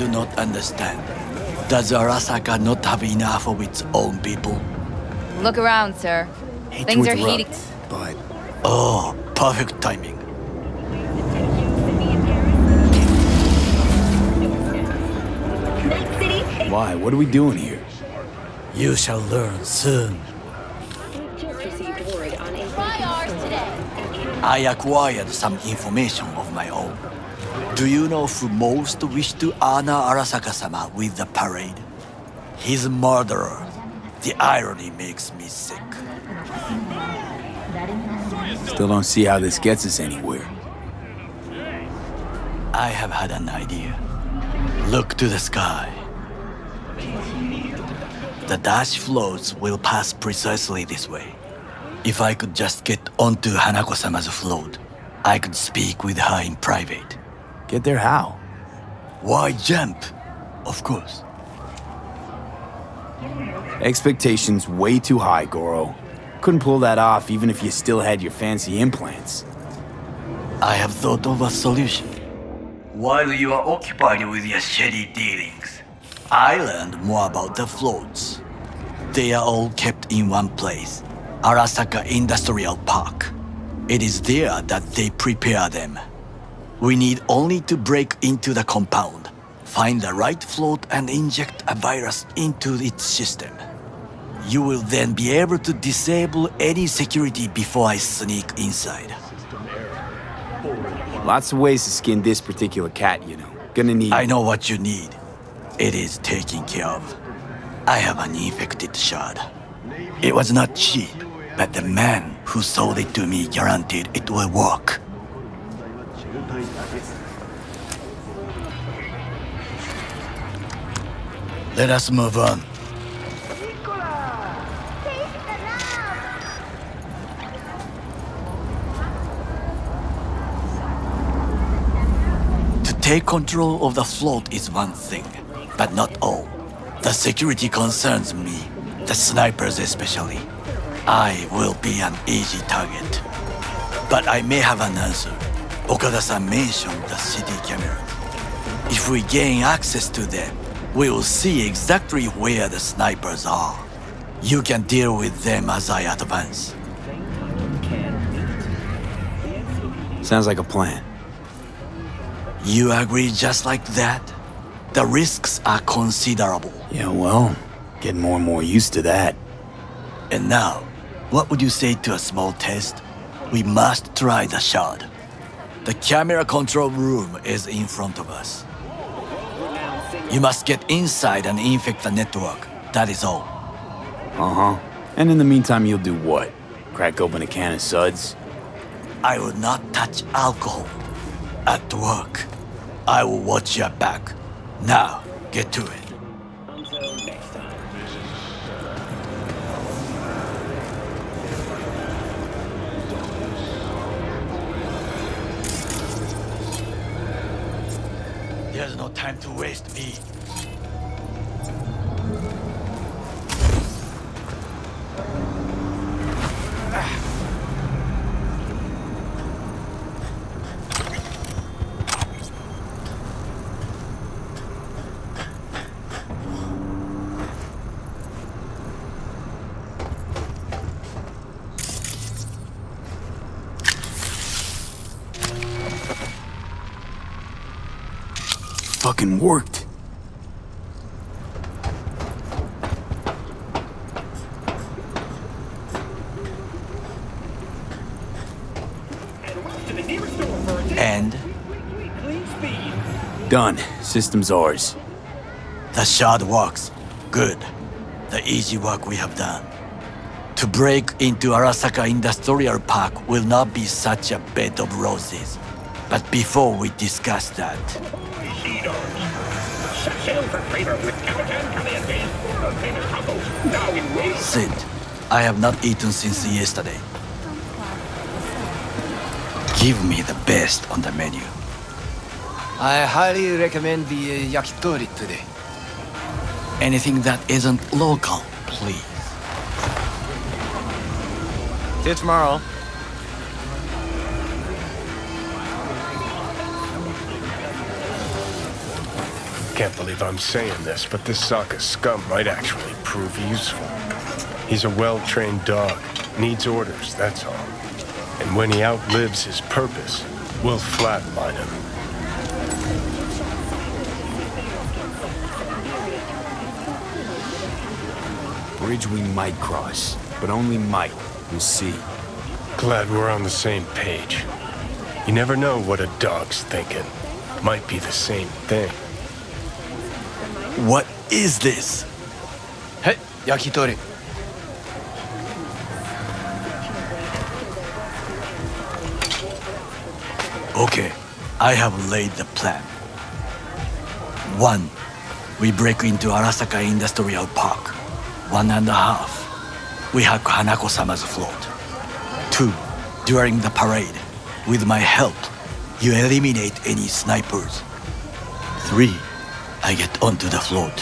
do not understand. Does Arasaka not have enough of its own people? Look around, sir. Hate Things to are heating. interrupt, but Oh, perfect timing. why? What are we doing here? You shall learn soon. I acquired some information of my own. Do you know who most wished to honor Arasaka-sama with the parade? His murderer. The irony makes me sick. Still don't see how this gets us anywhere. I have had an idea. Look to the sky. The dash floats will pass precisely this way. If I could just get onto Hanako-sama's float, I could speak with her in private. Get there how? Why jump? Of course. Expectations way too high, Goro. Couldn't pull that off even if you still had your fancy implants. I have thought of a solution. While you are occupied with your shady dealings, I learned more about the floats. They are all kept in one place, Arasaka Industrial Park. It is there that they prepare them. We need only to break into the compound, find the right float and inject a virus into its system. You will then be able to disable any security before I sneak inside. Lots of ways to skin this particular cat, you know. Gonna need... I know what you need. It is taken care of. I have an infected shard. It was not cheap, but the man who sold it to me guaranteed it will work. Let us move on. To take control of the float is one thing, but not all. The security concerns me, the snipers especially. I will be an easy target. But I may have an answer. Okada-san mentioned the city camera. If we gain access to them, we will see exactly where the snipers are. You can deal with them as I advance. Sounds like a plan. You agree just like that? The risks are considerable. Yeah, well, getting more and more used to that. And now, what would you say to a small test? We must try the shard. The camera control room is in front of us. You must get inside and infect the network. That is all. Uh-huh. And in the meantime, you'll do what? Crack open a can of suds? I will not touch alcohol. At work, I will watch your back. Now, get to it. There's no time to waste, V. Fucking worked. And? Done. System's ours. The shard works. Good. The easy work we have done. To break into Arasaka Industrial Park will not be such a bed of roses. But before we discuss that... Sid, I have not eaten since yesterday. Give me the best on the menu. I highly recommend the yakitori today. Anything that isn't local, please. See you tomorrow. can't believe I'm saying this, but this Sokka scum might actually prove useful. He's a well-trained dog. Needs orders, that's all. And when he outlives his purpose, we'll flatline him. Bridge we might cross, but only might. We'll see. Glad we're on the same page. You never know what a dog's thinking. Might be the same thing. What is this? Hey, yakitori. Okay, I have laid the plan. 1. We break into Arasaka Industrial Park. 1.5. We hack Hanako-sama's float. 2. During the parade, with my help, you eliminate any snipers. 3. I get onto the float.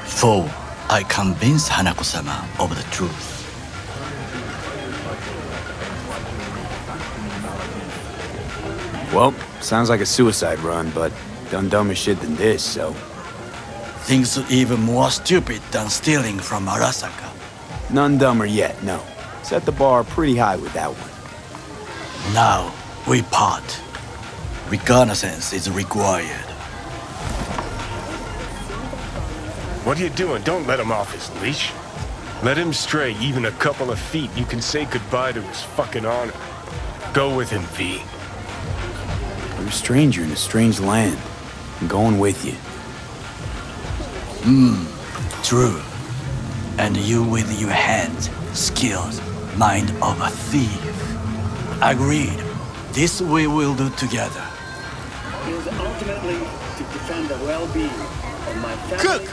4. I convince Hanako-sama of the truth. Well, sounds like a suicide run, but done dumber shit than this, so... Things even more stupid than stealing from Arasaka. None dumber yet, no. Set the bar pretty high with that one. Now, we part. Reconnaissance is required. What are you doing? Don't let him off his leash. Let him stray even a couple of feet. You can say goodbye to his fucking honor. Go with him, V. You're a stranger in a strange land. I'm going with you. True. And you with your hands, skills, mind of a thief. Agreed. This we will do together. Is ultimately to defend the well-being of my family. Cook!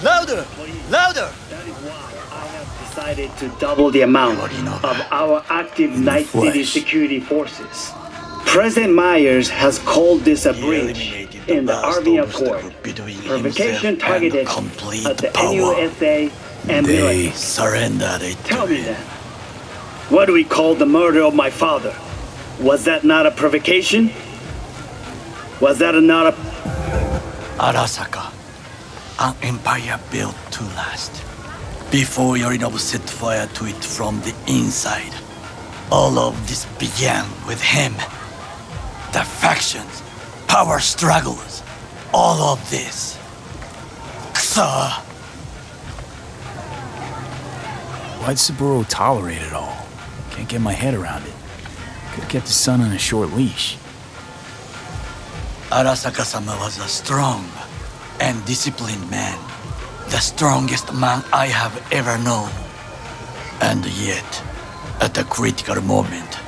Louder! Louder! That is why I have decided to double the amount of our active Night City flesh. security forces. President Myers has called this a breach in the Army Accord. Provocation targeted at the NUSA and They military. Surrendered it Tell to me him. then, what do we call the murder of my father? Was that not a provocation? Was that not a... Arasaka, an empire built to last. Before Yorinobu set fire to it from the inside, all of this began with him. The factions, power struggles, all of this. Ksa! Why'd Saburo tolerate it all? Can't get my head around it. Could've kept his son on a short leash. Arasaka-sama was a strong and disciplined man. The strongest man I have ever known. And yet, at a critical moment,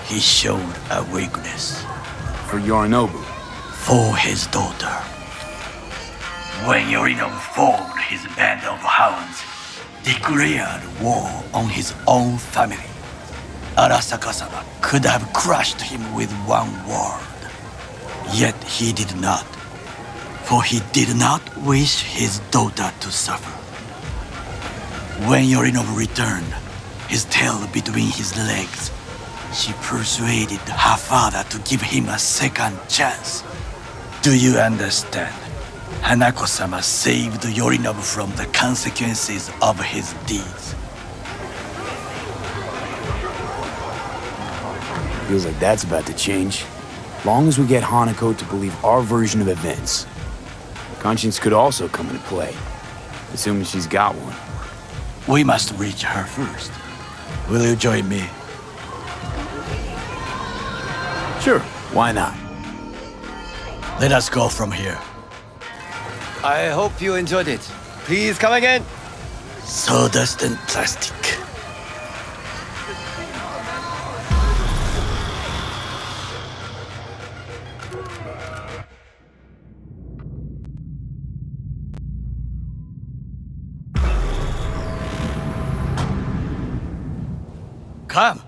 he showed a weakness. For Yorinobu. For his daughter. When Yorinobu formed his band of hounds, declared war on his own family, Arasaka-sama could have crushed him with one word. Yet he did not, for he did not wish his daughter to suffer. When Yorinobu returned, his tail between his legs, she persuaded her father to give him a second chance. Do you understand? Hanako-sama saved Yorinobu from the consequences of his deeds. Feels like that's about to change. Long as we get Hanako to believe our version of events. Conscience could also come into play, assuming she's got one. We must reach her first. Will you join me? Sure, why not? Let us go from here. I hope you enjoyed it. Please come again. Sawdust and plastic. Come.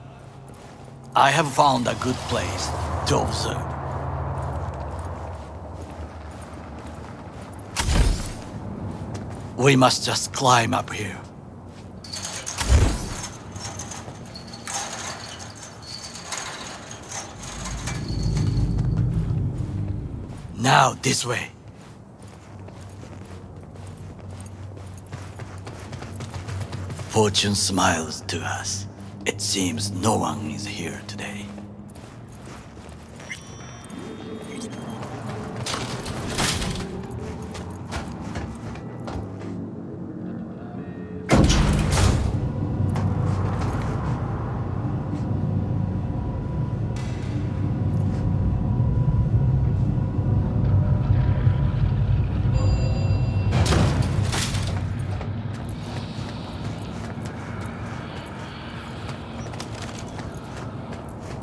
I have found a good place to observe. We must just climb up here. Now this way. Fortune smiles to us. It seems no one is here today.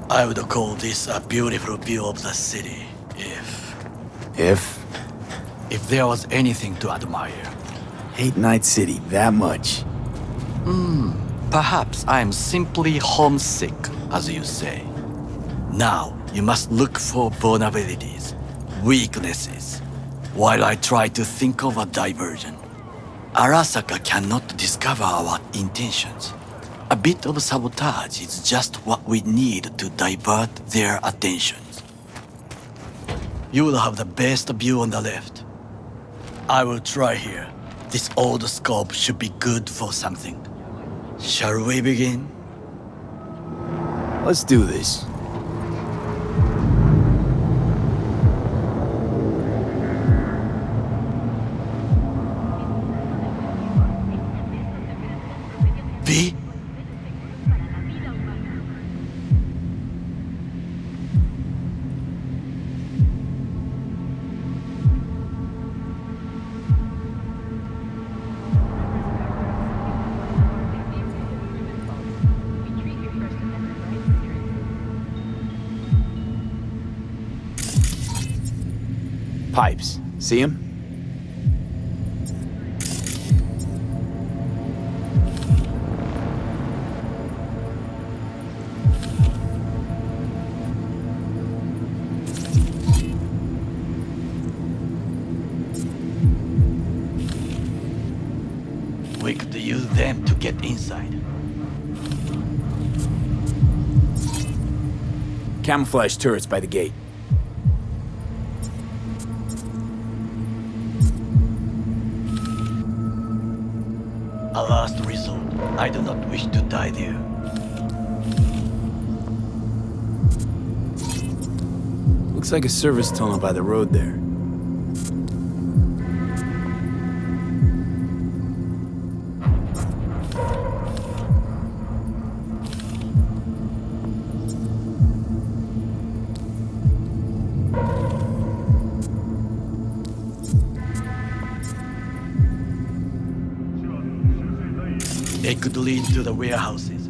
I would call this a beautiful view of the city, if there was anything to admire. Hate Night City that much. Perhaps I'm simply homesick, as you say. Now, you must look for vulnerabilities, weaknesses, while I try to think of a diversion. Arasaka cannot discover our intentions. A bit of sabotage is just what we need to divert their attentions. You will have the best view on the left. I will try here. This old scope should be good for something. Shall we begin? Let's do this. V? Pipes. See him? We could use them to get inside. Camouflage turrets by the gate. A last resort. I do not wish to die there. Looks like a service tunnel by the road there. They could lead to the warehouses.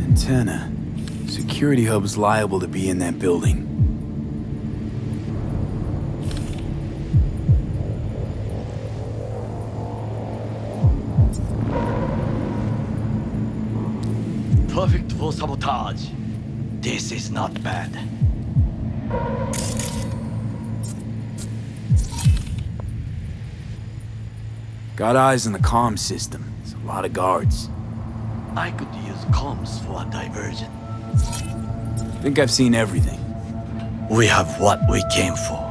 Antenna. Security hub's liable to be in that building. Perfect for sabotage. This is not bad. Got eyes on the comm system. It's a lot of guards. I could use comms for a diversion. Think I've seen everything. We have what we came for.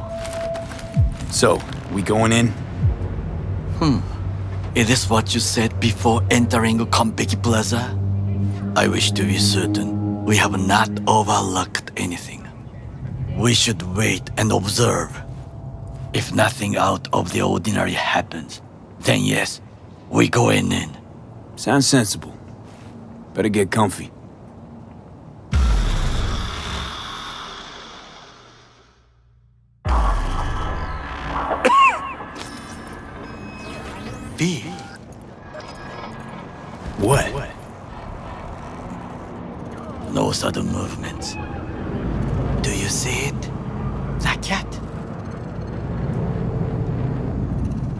So, we going in? Is this what you said before entering Konpeki Plaza? I wish to be certain we have not overlooked anything. We should wait and observe. If nothing out of the ordinary happens, then yes, we go in. Sounds sensible. Better get comfy. V. What? No sudden movements. Do you see it? That cat?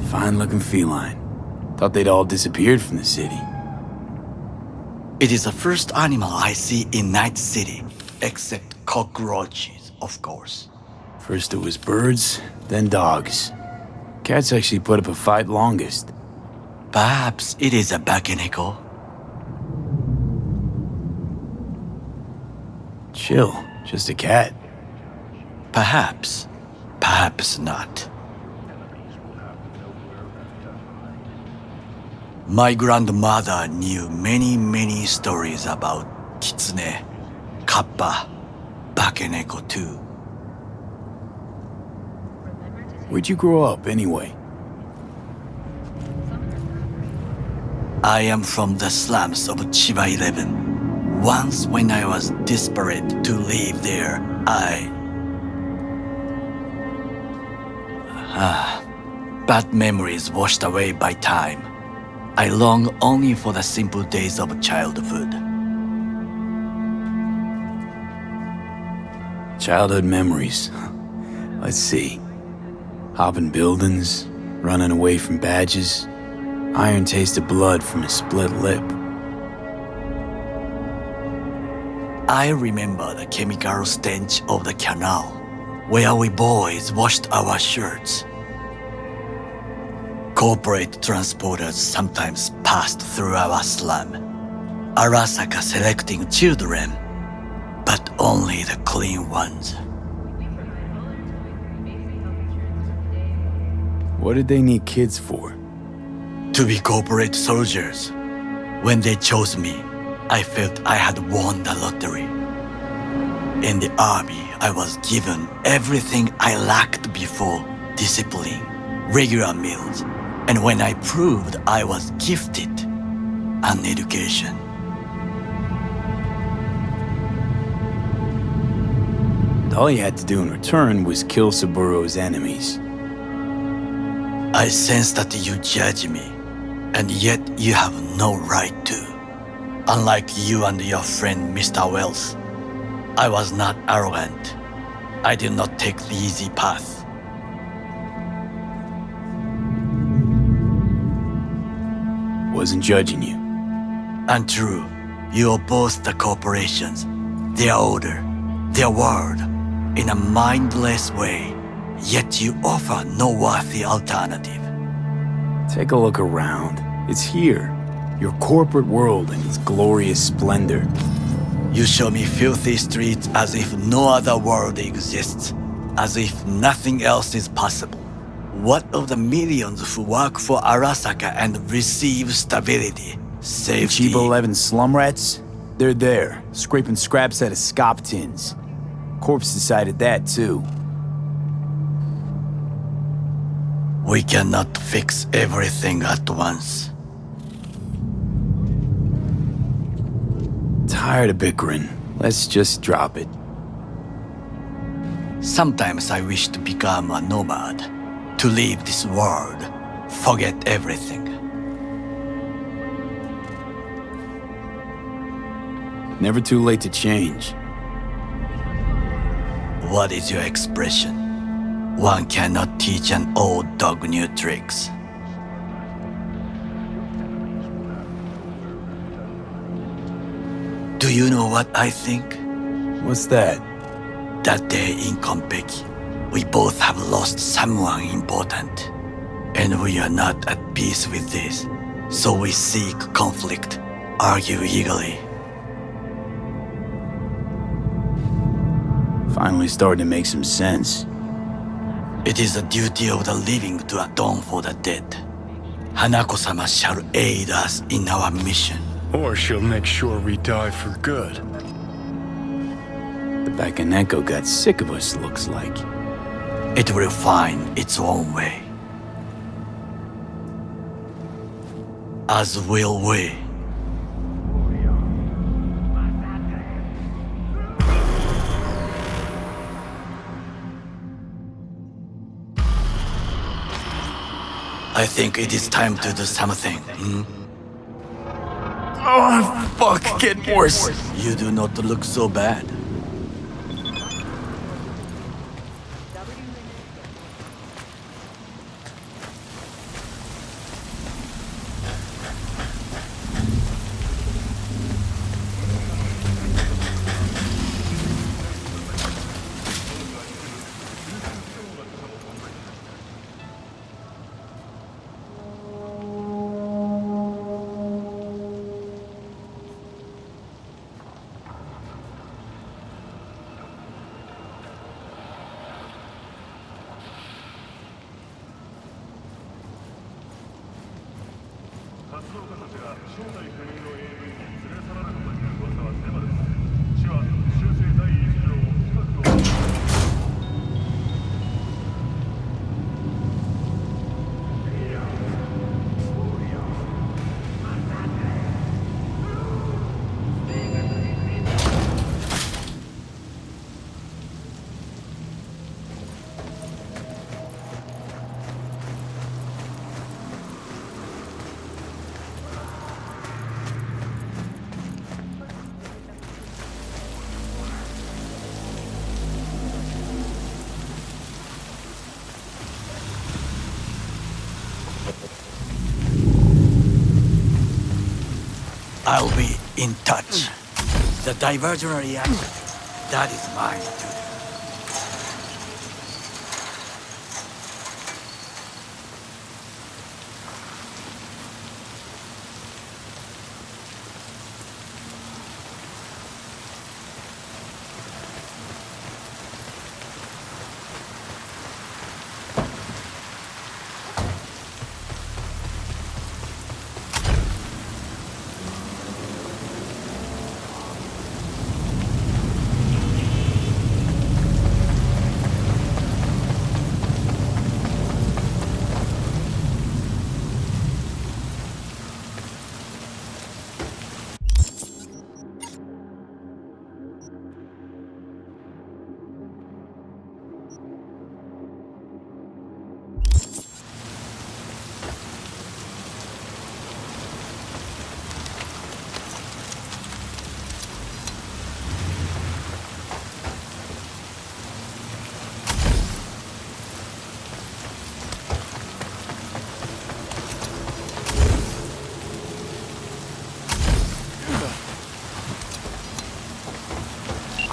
Fine-looking feline. Thought they'd all disappeared from the city. It is the first animal I see in Night City, except cockroaches, of course. First it was birds, then dogs. Cats actually put up a fight longest. Perhaps it is a bakeneko. Chill, just a cat. Perhaps. Perhaps not. My grandmother knew many stories about kitsune, kappa, bakeneko too. Where'd you grow up, anyway? I am from the slums of Chiba 11. Once when I was desperate to live there, bad memories washed away by time. I long only for the simple days of childhood. Childhood memories. Let's see. Hopping buildings, running away from badges, iron taste of blood from a split lip. I remember the chemical stench of the canal, where we boys washed our shirts. Corporate transporters sometimes passed through our slum, Arasaka selecting children, but only the clean ones. What did they need kids for? To be corporate soldiers. When they chose me, I felt I had won the lottery. In the army, I was given everything I lacked before: discipline, regular meals, and when I proved I was gifted, an education. All you had to do in return was kill Saburo's enemies. I sense that you judge me, and yet you have no right to. Unlike you and your friend Mr. Wells, I was not arrogant. I did not take the easy path. Wasn't judging you. Untrue, you oppose the corporations, their order, their word, in a mindless way, yet you offer no worthy alternative. Take a look around. It's here. Your corporate world in its glorious splendor. You show me filthy streets as if no other world exists, as if nothing else is possible. What of the millions who work for Arasaka and receive stability, safety? Chiba 11 slum rats? They're there, scraping scraps out of scop tins. Corpse decided that too. We cannot fix everything at once. Tired of bickering. Let's just drop it. Sometimes I wish to become a nomad, to leave this world, forget everything. Never too late to change. What is your expression? One cannot teach an old dog new tricks. Do you know what I think? What's that? That day in Konpeki, we both have lost someone important. And we are not at peace with this. So we seek conflict, argue eagerly. Finally starting to make some sense. It is the duty of the living to atone for the dead. Hanako-sama shall aid us in our mission. Or she'll make sure we die for good. The Bakaneko got sick of us, looks like. It will find its own way. As will we. I think it is time to do something. Oh, fuck, getting worse. You do not look so bad. I'll be in touch. The divergent reaction, that is mine to do.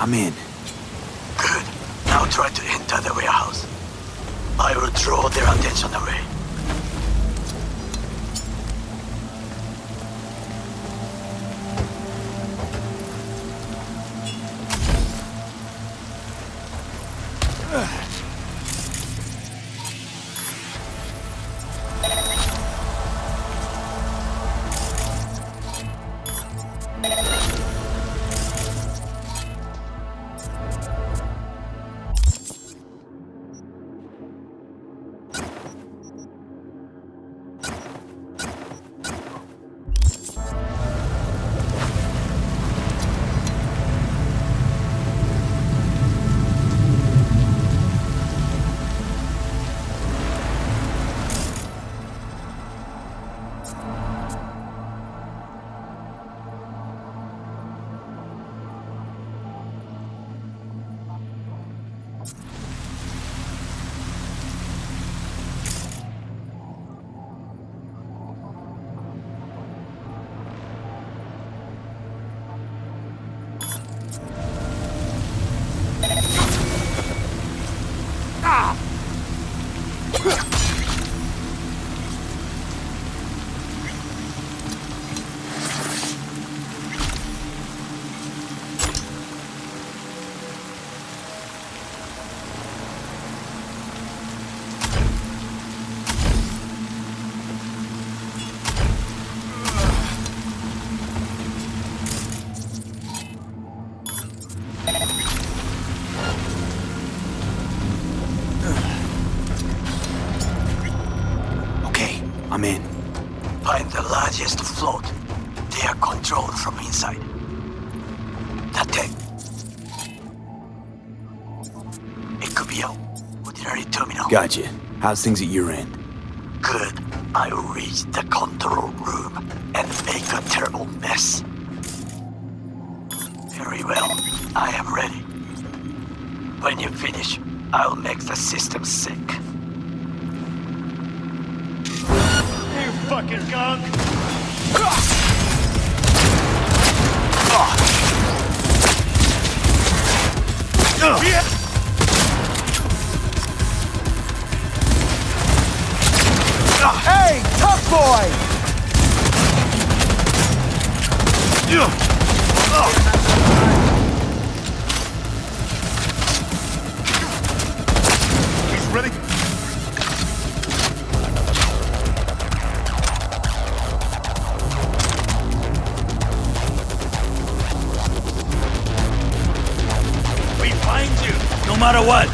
I'm in. Good. Now try to enter the warehouse. I will draw their attention away. I'm in. Find the largest float. They are controlled from inside. That thing. It could be a ordinary terminal. Gotcha. How's things at your end? Good. I will reach the control room and make a terrible mess. Very well. I am ready. When you finish, I'll make the system sick. You fucking gunk! Hey, tough boy! He's ready. matter what.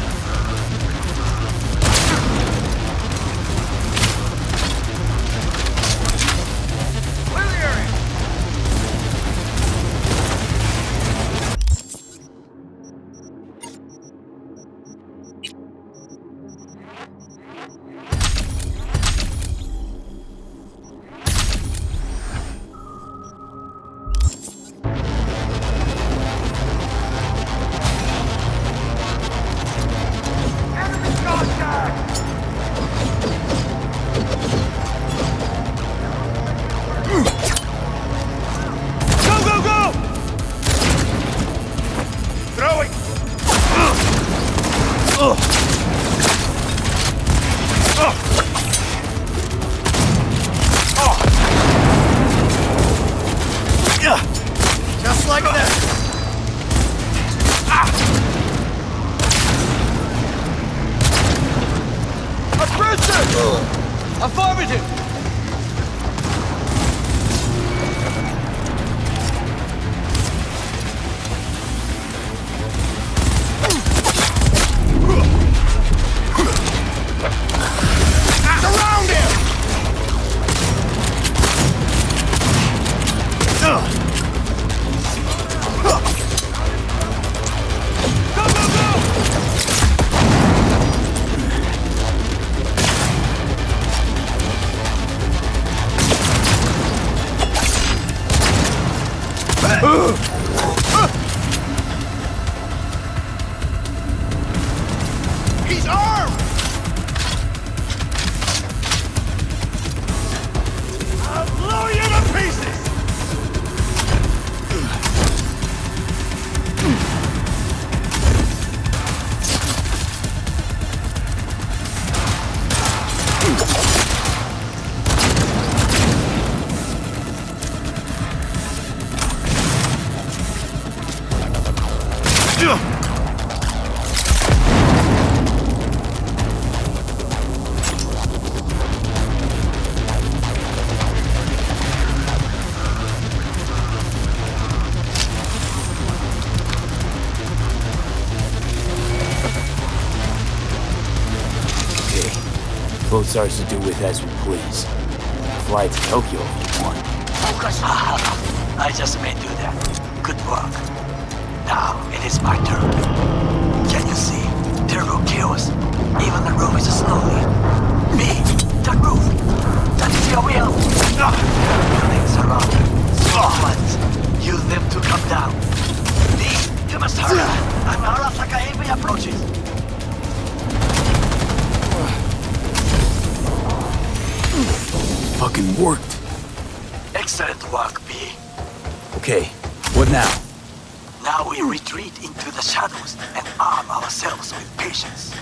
Just like that. A prisoner! Affirmative! Surround him! He's armed! I'll blow you to pieces! Both sides to do with as we please. Fly to Tokyo if you want. Focus. I just may do that. Good work. Now it is my turn. Can you see? Turbo kills. Even the roof is slowly. Me, the roof. That is your will. Buildings around. Small ones. Use them to come down. Me, you must hurry. And Arasaka heavy approaches. Fucking worked. Excellent work, B. Okay, what now? Now we retreat into the shadows and arm ourselves with patience.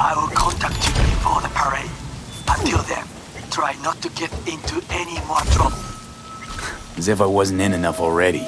I will contact you before the parade. Until then, try not to get into any more trouble. As if I wasn't in enough already.